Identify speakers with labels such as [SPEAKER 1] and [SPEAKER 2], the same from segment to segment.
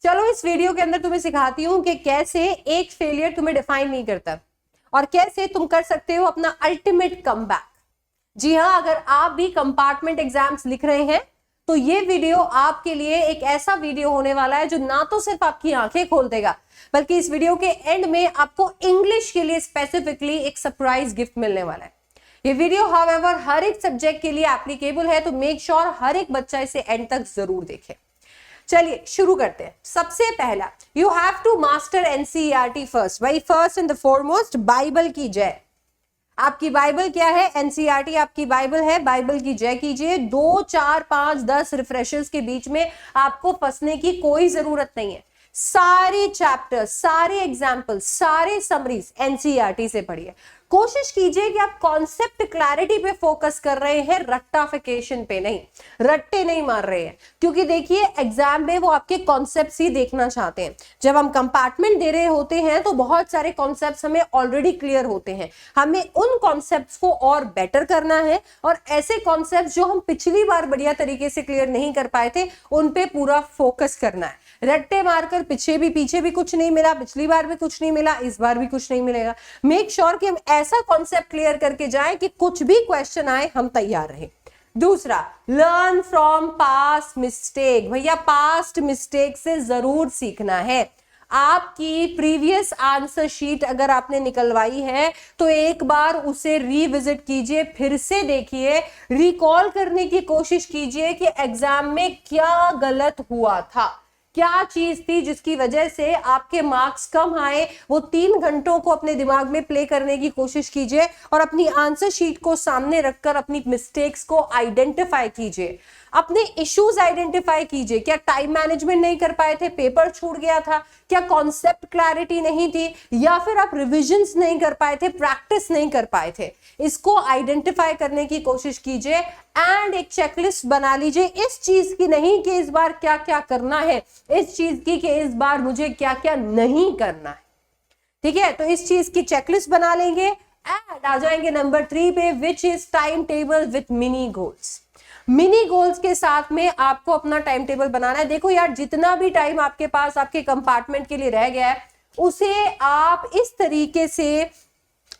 [SPEAKER 1] चलो इस वीडियो के अंदर तुम्हें सिखाती हूं कि कैसे एक फेलियर तुम्हें डिफाइन नहीं करता और कैसे तुम कर सकते हो अपना अल्टीमेट कमबैक। जी हाँ, अगर आप भी कंपार्टमेंट एग्जाम्स लिख रहे हैं तो ये वीडियो आपके लिए एक ऐसा वीडियो होने वाला है जो ना तो सिर्फ आपकी आंखें खोल देगा, बल्कि इस वीडियो के एंड में आपको इंग्लिश के लिए स्पेसिफिकली एक सरप्राइज गिफ्ट मिलने वाला है। ये वीडियो हाउएवर हर एक सब्जेक्ट के लिए एप्लीकेबल है, तो मेक श्योर हर एक बच्चा इसे एंड तक जरूर देखे। चलिए शुरू करते हैं। सबसे पहला, you have to master NCERT first. भाई first and the foremost Bible की जय। आपकी बाइबल क्या है? एनसीईआरटी आपकी बाइबल है। बाइबल की जय कीजिए। 2, 4, 5, 10 रिफ्रेशर्स के बीच में आपको फंसने की कोई जरूरत नहीं है। सारे चैप्टर्स, सारे एग्जाम्पल, सारे समरीज एनसीईआरटी से पढ़िए। कोशिश कीजिए कि आप कॉन्सेप्ट क्लैरिटी पे फोकस कर रहे हैं, रट्टाफिकेशन पे नहीं, रट्टे नहीं मार रहे हैं। क्योंकि देखिए एग्जाम में वो आपके कॉन्सेप्ट्स ही देखना चाहते हैं। जब हम कंपार्टमेंट दे रहे होते हैं तो बहुत सारे कॉन्सेप्ट्स हमें ऑलरेडी क्लियर होते हैं। हमें उन कॉन्सेप्ट्स को और बेटर करना है और ऐसे कॉन्सेप्ट्स जो हम पिछली बार बढ़िया तरीके से क्लियर नहीं कर पाए थे उन पे पूरा फोकस करना है। रट्टे मारकर पीछे भी कुछ नहीं मिला, पिछली बार भी कुछ नहीं मिला, इस बार भी कुछ नहीं मिलेगा। मेक श्योर कि हम ऐसा कॉन्सेप्ट क्लियर करके जाएं कि कुछ भी क्वेश्चन आए हम तैयार रहें। दूसरा, लर्न फ्रॉम पास्ट मिस्टेक। भैया पास्ट मिस्टेक से जरूर सीखना है। आपकी प्रीवियस आंसर शीट अगर आपने निकलवाई है तो एक बार उसे रिविजिट कीजिए, फिर से देखिए, रिकॉल करने की कोशिश कीजिए कि एग्जाम में क्या गलत हुआ था, क्या चीज थी जिसकी वजह से आपके मार्क्स कम आए। वो 3 घंटों को अपने दिमाग में प्ले करने की कोशिश कीजिए और अपनी आंसर शीट को सामने रखकर अपनी मिस्टेक्स को आइडेंटिफाई कीजिए, अपने इश्यूज आइडेंटिफाई कीजिए। क्या टाइम मैनेजमेंट नहीं कर पाए थे, पेपर छूट गया था, क्या कॉन्सेप्ट क्लैरिटी नहीं थी, या फिर आप रिविजन्स नहीं कर पाए थे, प्रैक्टिस नहीं कर पाए थे। इसको आइडेंटिफाई करने की कोशिश कीजिए एंड एक चेकलिस्ट बना लीजिए, इस चीज की नहीं कि इस बार क्या क्या करना है, इस चीज की कि इस बार मुझे क्या क्या नहीं करना है। ठीक है, तो इस चीज की चेकलिस्ट बना लेंगे एंड आ जाएंगे नंबर 3 पे, which is time table with mini goals. Mini goals के साथ में आपको अपना टाइम टेबल बनाना है। देखो यार, जितना भी टाइम आपके पास आपके कंपार्टमेंट के लिए रह गया है उसे आप इस तरीके से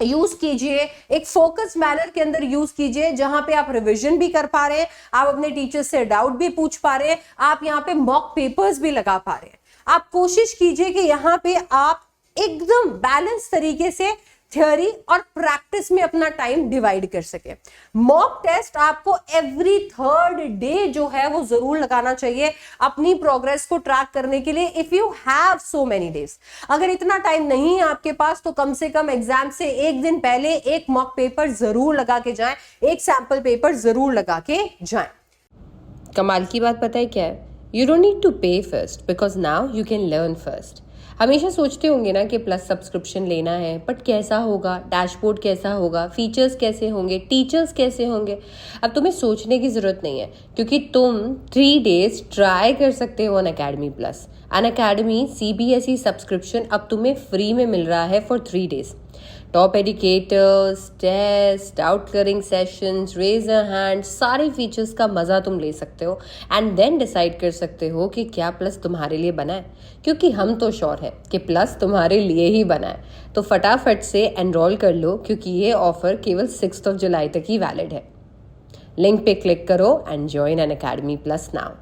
[SPEAKER 1] यूज कीजिए, एक फोकस मैनर के अंदर यूज कीजिए, जहां पे आप रिवीजन भी कर पा रहे हैं, आप अपने टीचर से डाउट भी पूछ पा रहे हैं, आप यहाँ पे मॉक पेपर्स भी लगा पा रहे हैं। आप कोशिश कीजिए कि यहाँ पे आप एकदम बैलेंस तरीके से थ्योरी और प्रैक्टिस में अपना टाइम डिवाइड कर सके। मॉक टेस्ट आपको एवरी 3rd डे जो है वो जरूर लगाना चाहिए अपनी प्रोग्रेस को ट्रैक करने के लिए, if you have so many days. अगर इतना टाइम नहीं है आपके पास तो कम से कम एग्जाम से एक दिन पहले एक मॉक पेपर जरूर लगा के जाएं, एक सैंपल पेपर जरूर लगा के जाएं।
[SPEAKER 2] कमाल की बात पता है क्या है? यू डोंट नीड टू पे first because now you can learn first. हमेशा सोचते होंगे ना कि प्लस सब्सक्रिप्शन लेना है, बट कैसा होगा, डैशबोर्ड कैसा होगा, फीचर्स कैसे होंगे, टीचर्स कैसे होंगे। अब तुम्हें सोचने की जरूरत नहीं है, क्योंकि तुम 3 डेज ट्राई कर सकते हो Unacademy plus. Unacademy CBSE subscription अब तुम्हें फ्री में मिल रहा है for 3 days. Top educators, test, doubt clearing sessions, raise a hand, सारे फीचर्स का मजा तुम ले सकते हो एंड देन डिसाइड कर सकते हो कि क्या प्लस तुम्हारे लिए बना है। क्योंकि हम तो श्योर है कि प्लस तुम्हारे लिए ही बना है। तो फटाफट से एनरोल कर लो, क्योंकि ये ऑफर केवल 6 जुलाई तक ही वैलिड है। लिंक पे क्लिक करो and join Unacademy plus now.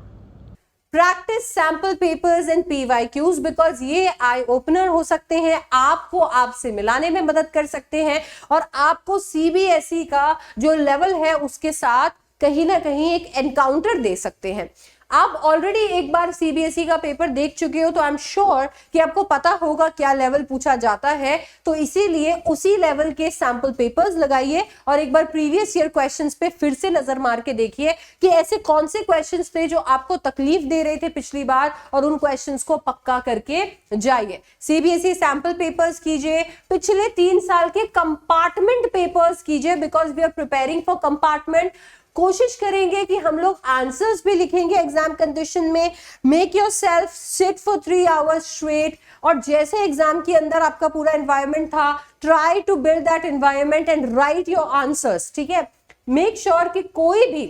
[SPEAKER 1] Practice sample papers and PYQs, because ये आई ओपनर हो सकते हैं, आपको आपसे मिलाने में मदद कर सकते हैं और आपको CBSE का जो लेवल है उसके साथ कहीं ना कहीं एक एनकाउंटर दे सकते हैं। आप ऑलरेडी एक बार CBSE का पेपर देख चुके हो तो आई एम श्योर कि आपको पता होगा क्या लेवल पूछा जाता है। तो इसीलिए उसी लेवल के सैंपल पेपर्स लगाइए और एक बार प्रीवियस ईयर क्वेश्चंस पे फिर से नजर मार के देखिए कि ऐसे कौन से क्वेश्चंस थे जो आपको तकलीफ दे रहे थे पिछली बार, और उन क्वेश्चंस को पक्का करके जाइए। CBSE सैंपल पेपर्स कीजिए, पिछले 3 साल के कंपार्टमेंट पेपर्स कीजिए, because we are preparing for compartment. कोशिश करेंगे कि हम लोग आंसर्स भी लिखेंगे एग्जाम कंडीशन में। Make yourself sit for 3 hours straight, और जैसे एग्जाम के अंदर आपका पूरा एनवायरमेंट था, try to build that environment and write your answers. ठीक है, मेक श्योर कि कोई भी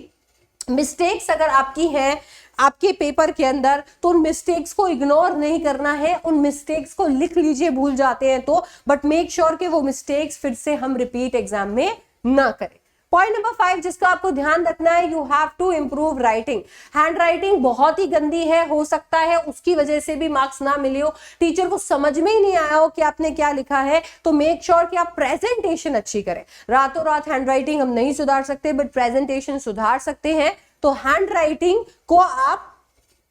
[SPEAKER 1] मिस्टेक्स अगर आपकी हैं आपके पेपर के अंदर, तो उन मिस्टेक्स को इग्नोर नहीं करना है, उन मिस्टेक्स को लिख लीजिए भूल जाते हैं तो, बट मेक श्योर कि वो मिस्टेक्स फिर से हम रिपीट एग्जाम में ना करें। पॉइंट नंबर 5 जिसका आपको ध्यान रखना है, you have to improve writing. Handwriting बहुत ही गंदी है, हो सकता है उसकी वजह से भी मार्क्स ना मिले हो, टीचर को समझ में ही नहीं आया हो कि आपने क्या लिखा है, तो मेक श्योर कि आप प्रेजेंटेशन अच्छी करें। रातों रात हैंड राइटिंग हम नहीं सुधार सकते, बट प्रेजेंटेशन सुधार सकते हैं। तो हैंड राइटिंग को आप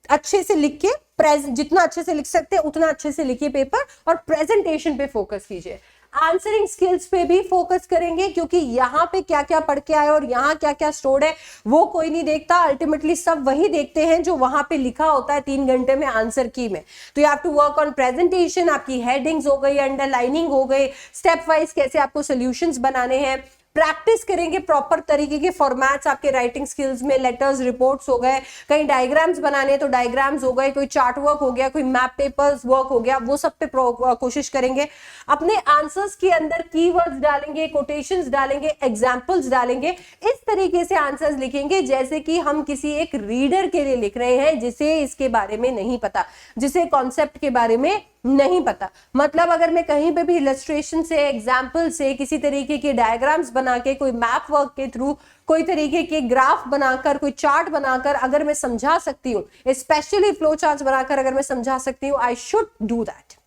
[SPEAKER 1] अच्छे से लिख के, जितना अच्छे से लिख सकते हैं उतना अच्छे से लिखिए पेपर, और प्रेजेंटेशन पे फोकस कीजिए। आंसरिंग स्किल्स पे भी फोकस करेंगे, क्योंकि यहाँ पे क्या क्या पढ़ के आए और यहाँ क्या क्या स्टोर्ड है वो कोई नहीं देखता, अल्टीमेटली सब वही देखते हैं जो वहां पे लिखा होता है 3 घंटे में आंसर की में। तो you have to work on presentation, आपकी हेडिंग्स हो गई, अंडरलाइनिंग हो गई, स्टेप वाइज कैसे आपको सोल्यूशंस बनाने हैं, प्रैक्टिस करेंगे प्रॉपर तरीके के फॉर्मेट्स आपके राइटिंग स्किल्स में, लेटर्स, रिपोर्ट्स हो गए, कहीं डायग्राम्स बनाने तो डायग्राम्स हो गए, कोई चार्ट वर्क हो गया, कोई मैप पेपर्स वर्क हो गया, वो सब पे कोशिश करेंगे। अपने आंसर्स के अंदर कीवर्ड्स डालेंगे, कोटेशंस डालेंगे, एग्जांपल्स डालेंगे, इस तरीके से आंसर्स लिखेंगे जैसे कि हम किसी एक रीडर के लिए लिख रहे हैं जिसे इसके बारे में नहीं पता, जिसे कॉन्सेप्ट के बारे में नहीं पता। मतलब अगर मैं कहीं पे भी इलस्ट्रेशन से, एग्जाम्पल से, किसी तरीके के डायग्राम्स बना के, कोई मैप वर्क के थ्रू, कोई तरीके के ग्राफ बनाकर, कोई चार्ट बनाकर अगर मैं समझा सकती हूँ, स्पेशली फ्लो चार्ट्स बनाकर अगर मैं समझा सकती हूँ, I should do that.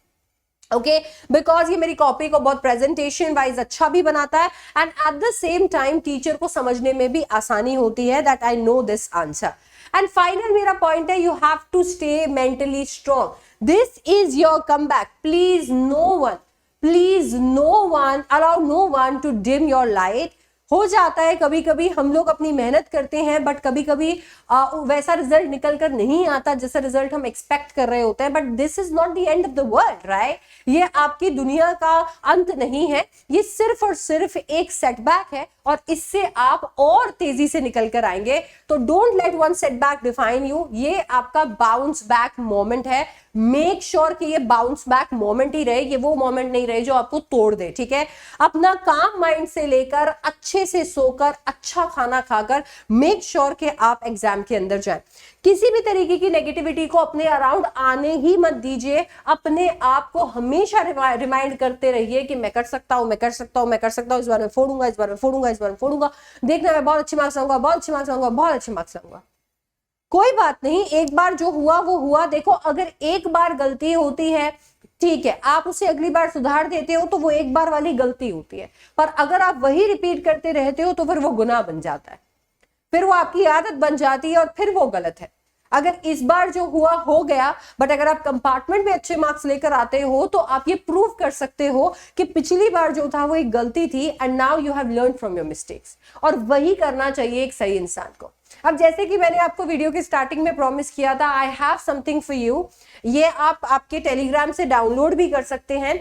[SPEAKER 1] Okay, because ये मेरी कॉपी को बहुत प्रेजेंटेशन वाइज अच्छा भी बनाता है, and at the same time teacher को समझने में भी आसानी होती है, that I know this answer. And final मेरा पॉइंट है, you have to stay mentally strong. This is your comeback. Please no one, allow no one to dim your light. हो जाता है कभी कभी हम लोग अपनी मेहनत करते हैं, बट कभी कभी वैसा रिजल्ट निकल कर नहीं आता जैसा रिजल्ट हम एक्सपेक्ट कर रहे होते हैं, but this is not the end of the world, right? ये आपकी दुनिया का अंत नहीं है, ये सिर्फ और सिर्फ एक सेटबैक है, और इससे आप और तेजी से निकल कर आएंगे। तो don't let one setback define you, ये आपका बाउंस बैक मोमेंट है। मेक श्योर कि ये बाउंस बैक मोमेंट ही रहे, ये वो मोमेंट नहीं रहे जो आपको तोड़ दे, ठीक है? अपना काम माइंड से लेकर, अच्छे से सोकर, अच्छा खाना खाकर मेक श्योर कि आप एग्जाम के अंदर जाएं। किसी भी तरीके की नेगेटिविटी को अपने अराउंड आने ही मत दीजिए। अपने आप को हमेशा रिमाइंड करते रहिए कि मैं कर सकता हूं, मैं कर सकता हूं, मैं कर सकता हूं, इस बार मैं फोड़ूंगा, इस बार मैं फोड़ूंगा, इस बार मैं फोड़ूंगा, देखना मैं बहुत अच्छे मार्क्स लाऊंगा, बहुत अच्छे मार्क्स लाऊंगा, बहुत अच्छे मार्क्स लाऊंगा। कोई बात नहीं, एक बार जो हुआ वो हुआ। देखो, अगर एक बार गलती होती है, ठीक है, आप उसे अगली बार सुधार देते हो तो वो एक बार वाली गलती होती है, पर अगर आप वही रिपीट करते रहते हो तो फिर वो गुनाह बन जाता है, फिर वो आपकी आदत बन जाती है और फिर वो गलत है। अगर इस बार जो हुआ हो गया, बट अगर आप कंपार्टमेंट में अच्छे मार्क्स लेकर आते हो तो आप ये प्रूव कर सकते हो कि पिछली बार जो था वो एक गलती थी, and now you have learn from your mistakes. और वही करना चाहिए एक सही इंसान को। अब जैसे कि मैंने आपको वीडियो की स्टार्टिंग में प्रॉमिस किया था, I have something for you. ये आप आपके टेलीग्राम से डाउनलोड भी कर सकते हैं,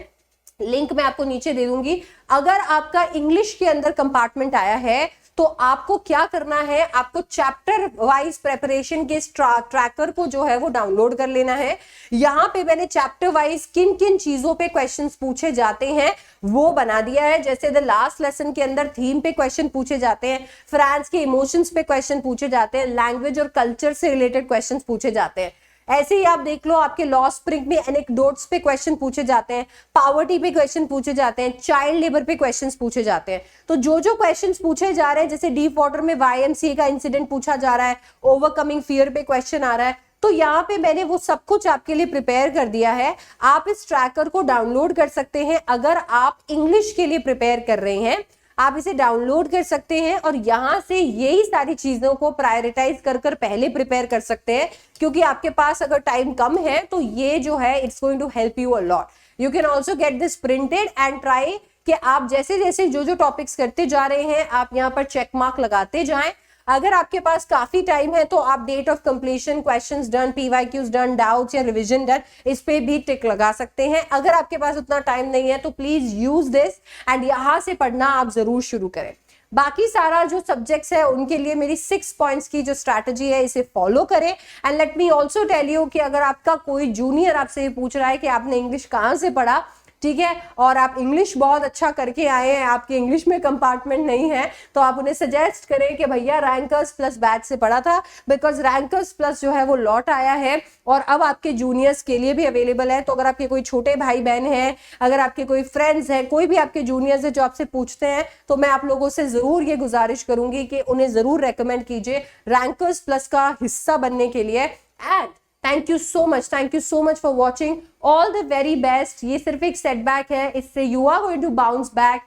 [SPEAKER 1] लिंक मैं आपको नीचे दे दूंगी। अगर आपका इंग्लिश के अंदर कंपार्टमेंट आया है तो आपको क्या करना है, आपको चैप्टर वाइज प्रेपरेशन के ट्रैकर को जो है वो डाउनलोड कर लेना है। यहाँ पे मैंने चैप्टर वाइज किन किन चीजों पे क्वेश्चंस पूछे जाते हैं वो बना दिया है। जैसे द लास्ट लेसन के अंदर थीम पे क्वेश्चन पूछे जाते हैं, फ्रांस के इमोशंस पे क्वेश्चन पूछे जाते हैं, लैंग्वेज और कल्चर से रिलेटेड क्वेश्चन पूछे जाते हैं। ऐसे ही आप देख लो, आपके लॉ स्प्रिंग में एनेक्डोट्स पे क्वेश्चन पूछे जाते हैं, पावर्टी पे क्वेश्चन पूछे जाते हैं, चाइल्ड लेबर पे क्वेश्चंस पूछे जाते हैं। तो जो जो क्वेश्चंस पूछे जा रहे हैं, जैसे डीप वाटर में YMCA का इंसिडेंट पूछा जा रहा है, ओवरकमिंग फियर पे क्वेश्चन आ रहा है, तो यहाँ पे मैंने वो सब कुछ आपके लिए प्रिपेयर कर दिया है। आप इस ट्रैकर को डाउनलोड कर सकते हैं। अगर आप इंग्लिश के लिए प्रिपेयर कर रहे हैं, आप इसे डाउनलोड कर सकते हैं और यहां से यही सारी चीजों को प्रायोरिटाइज कर कर पहले प्रिपेयर कर सकते हैं, क्योंकि आपके पास अगर टाइम कम है तो ये जो है it's going to help you a lot. You can also get this printed and try कि आप जैसे जैसे जो जो टॉपिक्स करते जा रहे हैं आप यहाँ पर चेक मार्क लगाते जाएं। अगर आपके पास काफी टाइम है तो आप date of completion, questions done, PYQs done, doubts या रिवीजन डन, इस पे भी टिक लगा सकते हैं। अगर आपके पास उतना टाइम नहीं है तो प्लीज यूज दिस एंड यहाँ से पढ़ना आप जरूर शुरू करें। बाकी सारा जो सब्जेक्ट्स है उनके लिए मेरी 6 पॉइंट्स की जो स्ट्रैटेजी है इसे फॉलो करें। And let me also tell you कि अगर आपका कोई जूनियर आपसे ये पूछ रहा है कि आपने इंग्लिश कहाँ से पढ़ा, ठीक है, और आप इंग्लिश बहुत अच्छा करके आए हैं, आपके इंग्लिश में कंपार्टमेंट नहीं है, तो आप उन्हें सजेस्ट करें कि भैया रैंकर्स प्लस बैच से पढ़ा था, बिकॉज रैंकर्स प्लस जो है वो लौट आया है और अब आपके जूनियर्स के लिए भी अवेलेबल है। तो अगर आपके कोई छोटे भाई बहन हैं, अगर आपके कोई फ्रेंड्स हैं, कोई भी आपके जूनियर्स है जो आपसे पूछते हैं, तो मैं आप लोगों से जरूर ये गुजारिश करूंगी कि उन्हें जरूर रेकमेंड कीजिए रैंकर्स प्लस का हिस्सा बनने के लिए। And thank you so much for watching, all the very best. ये सिर्फ एक सेटबैक है, इससे you are going to bounce back,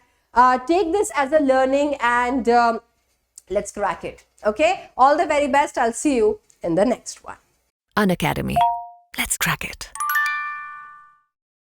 [SPEAKER 1] take this as a learning and let's crack it. Okay, all the very best. I'll see you in the next one.
[SPEAKER 3] Unacademy. Let's crack it.